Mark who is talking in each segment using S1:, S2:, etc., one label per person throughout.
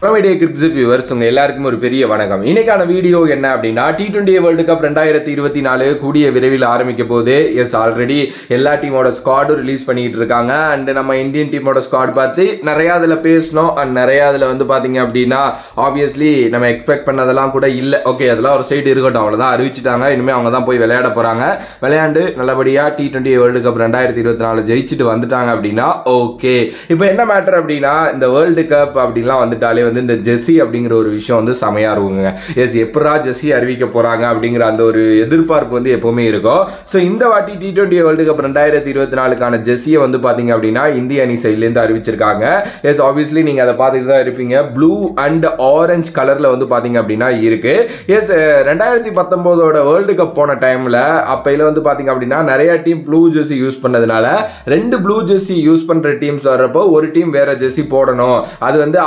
S1: Cricket viewers உங்க எல்லாருக்கும் ஒரு பெரிய வணக்கம். இன்னைக்கான வீடியோ என்ன அப்படின்னா, T20 வேர்ல்டு கப் 2024 கூடிய விரைவில் ஆரம்பிக்க போகுது. எஸ், ஆல்ரெடி எல்லா டீமோட ஸ்குவாடும் ரிலீஸ் பண்ணிட்டு இருக்காங்க. அண்ட் நம்ம இந்தியன் டீமோட ஸ்குவாட் பார்த்து நிறைய அதில் பேசணும். அண்ட் நிறைய அதில் வந்து பார்த்தீங்க அப்படின்னா ஆப்வியஸ்லி நம்ம எக்ஸ்பெக்ட் பண்ணதெல்லாம் கூட இல்லை. ஓகே, அதெல்லாம் ஒரு சைடு இருக்கட்டும், அவ்வளோதான் அறிவிச்சிட்டாங்க. இனிமேல் அவங்க தான் போய் விளையாட போகிறாங்க. விளையாண்டு நல்லபடியாக T20 வேர்ல்டு கப் 2024 ஜெயிச்சுட்டு வந்துட்டாங்க அப்படின்னா ஓகே. இப்போ என்ன மேட்டர் அப்படின்னா, இந்த வேர்ல்டு கப் அப்படின்லாம் வந்துட்டாலே இந்த ஜெர்சி அப்படிங்கிற ஒரு விஷயம் வந்து செமையா இருக்குங்க. எஸ், எப்படா ஜெர்சி அறிவிக்க போறாங்க அப்படிங்கிற அந்த ஒரு எதிர்பார்ப்பு வந்து எப்பவுமே இருக்கும். ஸோ இந்த வாட்டி T20 வேர்ல்டு கப் 2024க்கான ஜெர்சியை வந்து பாத்தீங்க அப்படின்னா இந்திய அணி சைட்லேருந்து அறிவிச்சிருக்காங்க. எஸ், ஆப்வியஸ்லி நீங்க அதை பார்த்துட்டு தான் இருப்பீங்க. ப்ளூ அண்ட் ஆரஞ்சு கலர்ல வந்து பாத்தீங்க அப்படின்னா இருக்கு. எஸ், 2019 வேர்ல்டு கப் போன டைம்ல அப்பையில வந்து பாத்தீங்க அப்படின்னா நிறைய டீம் ப்ளூ ஜெர்சி யூஸ் பண்ணதுனால 2 ப்ளூ ஜெர்சி யூஸ் பண்ற டீம்ஸ் வர்றப்போ ஒரு டீம் வேற ஜெர்சி போடணும். அது வந்து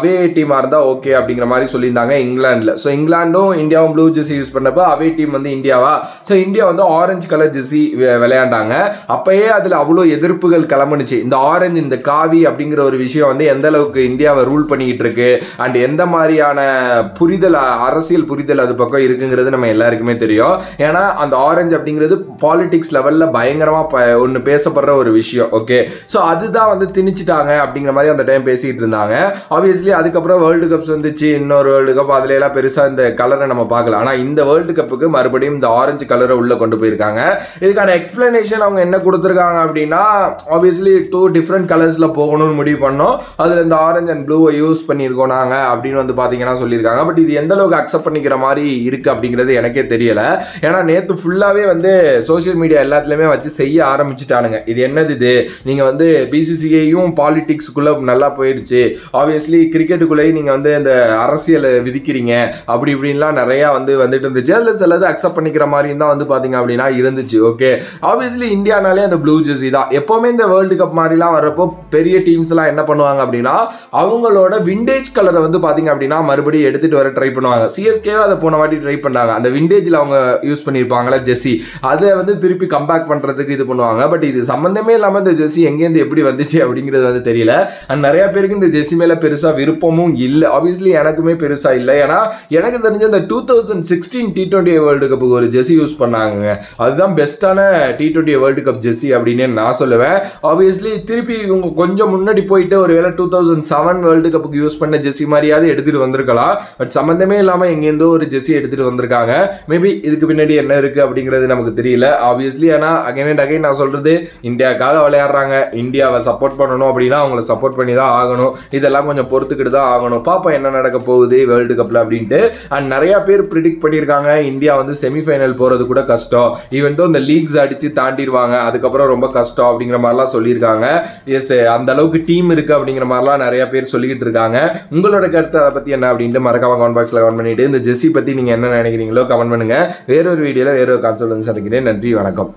S1: அவே டீமா இருந்தா ஓகே அப்படிங்கிற மாதிரி சொல்லியிருந்தாங்க இங்கிலாந்துல. ஸோ இங்கிலாண்டும் இந்தியாவும் ப்ளூ ஜெர்சி யூஸ் பண்ணப்போ அவே டீம் வந்து இந்தியாவா, ஸோ இந்தியா வந்து ஆரஞ்சு கலர் ஜெர்சி விளையாண்டாங்க. அப்பயே அதுல அவ்வளோ எதிர்ப்புகள் கிளம்புனுச்சு. இந்த ஆரஞ்சு, இந்த காவி அப்படிங்கிற ஒரு விஷயம் வந்து எந்த அளவுக்கு இந்தியாவை ரூல் பண்ணிக்கிட்டு இருக்கு அண்ட் எந்த மாதிரியான புரிதல், அரசியல் புரிதல் அது பக்கம் இருக்குங்கிறது நம்ம எல்லாருக்குமே தெரியும். ஏன்னா அந்த ஆரஞ்சு அப்படிங்கிறது பாலிடிக்ஸ் லெவல்ல பயங்கரமா ஒன்று பேசப்படுற ஒரு விஷயம். ஓகே, ஸோ அதுதான் வந்து திணிச்சிட்டாங்க அப்படிங்கிற மாதிரி அந்த டைம் பேசிட்டு இருந்தாங்க. ஆப்வியஸ்லி அதுக்கப்புறம் வேர்ல்டு கப்ஸ் வந்துச்சு, இன்னொரு வேர்ல்டு கப், அதுல எல்லாம் பெருசா இந்த கலரை நம்ம பார்க்கல. ஆனா இந்த வேர்ல்டு கப்புக்கு மறுபடியும் இந்த ஆரஞ்சு கலரை உள்ள கொண்டு போயிருக்காங்க. இதுக்கான எக்ஸ்பிளனேஷன் அவங்க என்ன கொடுத்துருக்காங்க அப்படின்னா, ஆப்வியஸ்லி 2 டிஃப்ரெண்ட் கலர்ஸ்ல போகணும்னு முடிவு பண்ணோம். அதுல இந்த ஆரஞ்சு அண்ட் ப்ளூவை யூஸ் பண்ணியிருக்கோம் நாங்க அப்படின்னு வந்து பாத்தீங்கன்னா சொல்லியிருக்காங்க. பட் இது எந்த அளவுக்கு அக்செப்ட் பண்ணிக்கிற மாதிரி இருக்கு அப்படிங்கிறது எனக்கே தெரியல. ஏன்னா நேற்று ஃபுல்லாவே வந்து சோசியல் மீடியா எல்லாத்துலயுமே வச்சு செய்ய ஆரம்பிச்சுட்டானுங்க. இது என்னது, இது நீங்க வந்து பிசிசிஐயும் பாலிடிக்ஸ்க்குள்ள நல்லா போயிடுச்சு, ஆப்வியஸ்லி கிரிக்கெட்டுக்குள்ளேயே நீங்க வந்து இந்த அரசியலை விதிக்கிறீங்க அப்படி இப்படின்லாம் நிறைய வந்துட்டு இருந்துச்சு. அதில் சிலது அக்செப்ட் பண்ணிக்கிற மாதிரி தான் வந்து பாத்தீங்க அப்படின்னா இருந்துச்சு. ஓகே, ஆப்வியஸ்லி இந்தியானாலே அந்த ப்ளூ ஜெர்சி தான். எப்பவுமே இந்த வேர்ல்டு கப் மாதிரிலாம் வர்றப்போ பெரிய டீம்ஸ் எல்லாம் என்ன பண்ணுவாங்க அப்படின்னா அவங்களோட விண்டேஜ் கலரை வந்து பாத்தீங்க அப்படின்னா மறுபடியும் எடுத்துட்டு வர ட்ரை பண்ணுவாங்க. சிஎஸ்கேவே அதை போன வாட்டி ட்ரை பண்ணாங்க. அந்த விண்டேஜ்ல அவங்க யூஸ் பண்ணியிருப்பாங்களா ஜெர்சி, அதை வந்து திருப்பி கம்பேக் பண்றதுக்கு இது பண்ணுவாங்க. பட் இது சம்பந்தமே இல்லாம இந்த ஜெர்சி எங்கேருந்து எப்படி வந்துச்சு அப்படிங்கிறது வந்து தெரியல. அண்ட் நிறைய பேருக்கு இந்த ஜெர்சி மேல பெருசா விருப்பமும் இல்லை. ஆப்வியஸ்லி எனக்குமே பெருசா இல்லை. ஏன்னா எனக்கு தெரிஞ்ச இந்த 2016 T20 வேர்ல்டு கப்புக்கு ஒரு ஜெர்சி யூஸ் பண்ணாங்க. அதுதான் பெஸ்டான T20 வேர்ல்டு கப் ஜெர்சி அப்படின்னு நான் சொல்லுவேன். ஆப்வியஸ்லி திருப்பி இவங்க கொஞ்சம் முன்னாடி போயிட்டு ஒருவேளை 2007 வேர்ல்டு கப்புக்கு யூஸ் பண்ண ஜெர்சி மாதிரியாவது எடுத்துட்டு வந்திருக்கலாம். பட் சம்பந்தமே இல்லாம எங்கேருந்தோ ஒரு ஜெர்சி எடுத்துட்டு வந்திருக்காங்க. மேபி இதுக்கு பின்னாடி என்ன இருக்கு அப்படிங்கிறது நமக்கு தெரியல. ஆப்வியஸ்லி ஆனா அகைன் அண்ட் அகைன் நான் சொல்றது, இந்தியாவுக்காக விளையாடுறாங்க, இந்தியாவை சப்போர்ட் பண்ணணும் அப்படின்னா அவங்களை சப்போர்ட் பண்ணி தான் ஆகணும். இதெல்லாம் கொஞ்சம் பொறுத்துக்கிட்டு தான் ஆகணும். பாப்பா என்ன நடக்க போகுது வேர்ல்டு கப்ல அப்படின்ட்டு. அண்ட் நிறைய பேர் ப்ரிடிக்ட் பண்ணியிருக்காங்க இந்தியா வந்து செமிஃபைனல் போறது கூட கஷ்டம், ஈவன் தோ இந்த லீக்ஸ் அடிச்சு தாண்டிடுவாங்க, அதுக்கப்புறம் ரொம்ப கஷ்டம் அப்படிங்கிற மாதிரிலாம் சொல்லியிருக்காங்க. எஸ், அந்த அளவுக்கு டீம் இருக்கு அப்படிங்கிற மாதிரிலாம் நிறைய பேர் சொல்லிக்கிட்டு இருக்காங்க. உங்களோட கருத்து அதை பத்தி என்ன அப்படின்ட்டு மறக்காம கமெண்ட் பாக்ஸ்ல கமெண்ட் பண்ணிட்டு இந்த ஜெர்சி பத்தி நீங்க என்ன நினைக்கிறீங்களோ கமெண்ட் பண்ணுங்க. வேறொரு வீடியோல வேறொரு கான்செப்ட் வந்து சந்திக்கிறேன். நன்றி, வணக்கம்.